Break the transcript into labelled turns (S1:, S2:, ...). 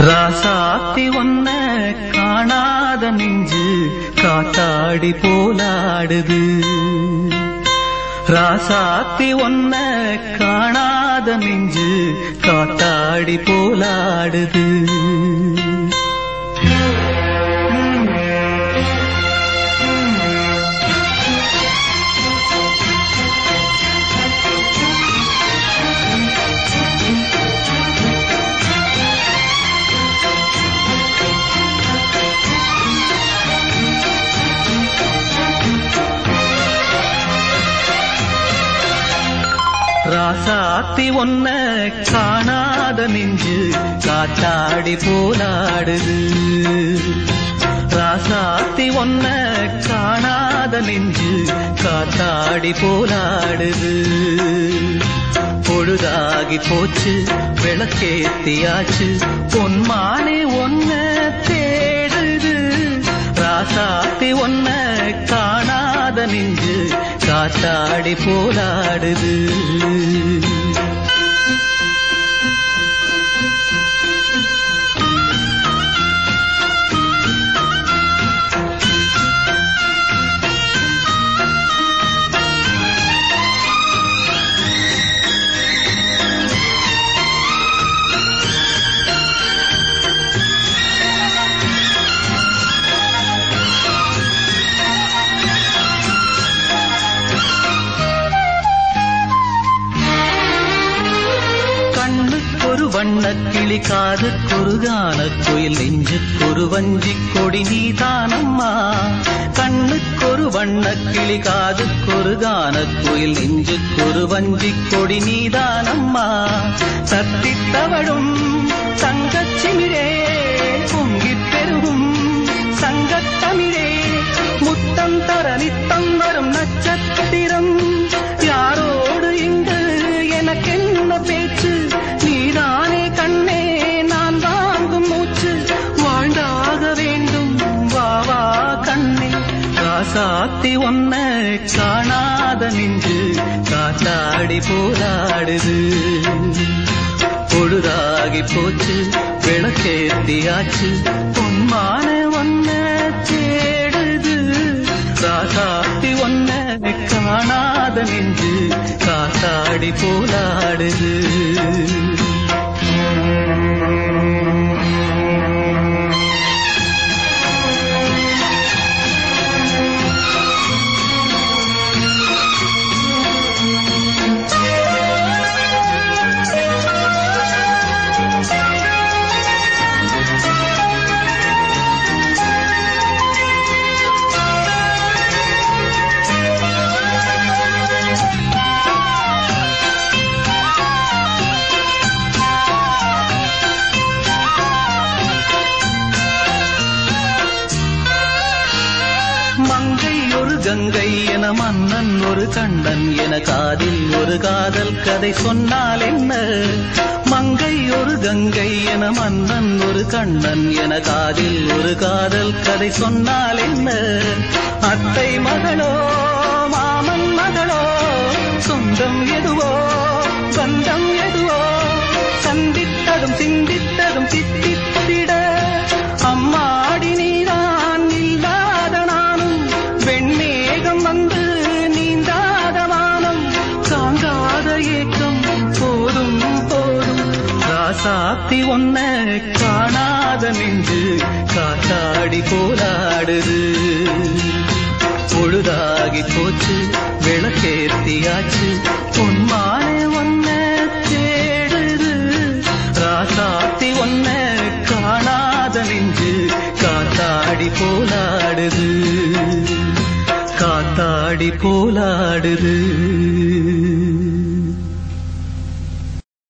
S1: ராசாத்தி ஒன்ன காணாத நெஞ்சு காத்தாடி போலாடுது. ராசாத்தி ஒன்ன காணாத நெஞ்சு காத்தாடி போலாடுது. ராசாத்தி ஒன்ன காணாத நெஞ்சு காத்தாடி போலாடுது. ராசாத்தி ஒன்ன காணாத நெஞ்சு காத்தாடி போலாடுது. பொழுதாகி போச்சு விளக்கேத்தியாச்சு பொன்மானே ஒன்ன தேடுது. ராசாத்தி ஒன்ன காணாத நெஞ்சு காத்தாடி போலாடுது. கண்ணுக்கொரு வண்ணக்கிளி காதுக்கொரு கானக்குயில் நெஞ்சுக்கொரு வஞ்சிக் கொடி நீதானம்மா. கண்ணுக்கொரு வண்ணக்கிளி காதுக்கொரு கானக்குயில் நெஞ்சுக்கொரு வஞ்சிக் கொடி நீதானம்மா. சத்தித்தவளும் தங்கச்சிமிரே பொங்கிப் பெருகும் சங்கத்தமிழே முத்தம் தர நித்தம் வரும் நட்சத்திரம். யாரோடு இங்கு எனக்கென்ன பேச்சு, நீதானே கண்ணே நான் வாங்கும் மூச்சு. வாழ்ந்தாக வேண்டும் வா வா கண்ணே. ராசாத்தி ஒன்ன காணாத நெஞ்சு காத்தாடி போராடுது. பொழுதாகி போச்சு விளக்கேத்தியாச்சு பொன்மான ஒன்ன தேடுது. ராசாத்தி ஒன்ன காணாத நெஞ்சு காத்தாடி போலாடுது. மங்கை ஒரு கங்கை என மன்னன் ஒரு கண்ணன் என காதில் ஒரு காதல் கதை சொன்னால் என்ன. மங்கை ஒரு கங்கை என மன்னன் ஒரு கண்ணன் என காதில் ஒரு காதல் கதை சொன்னால் என்ன. அத்தை மகளோ மாமன் மகளோ சொந்தம் எதுவோ பந்தம் எதுவோ சந்தித்ததும் சிந்தித்ததும் சித்தித்திட அம்மாடி நீதான் இல்லாத நானும் வெண்மேகம் வந்து நீந்தாத வானம் தாங்காத ஏக்கம் போதும் போதும். ராசாத்தி ஒன்ன காணாத நெஞ்சு காத்தாடி போலாடுது. பொழுதாகி போச்சு விளக்கேத்தியாச்சு பொன்மானே ஒன்ன தேடுது. ராசாத்தி ஒன்ன காணாத நெஞ்சு காத்தாடி போலாடுது. காத்தாடி போலாடுது.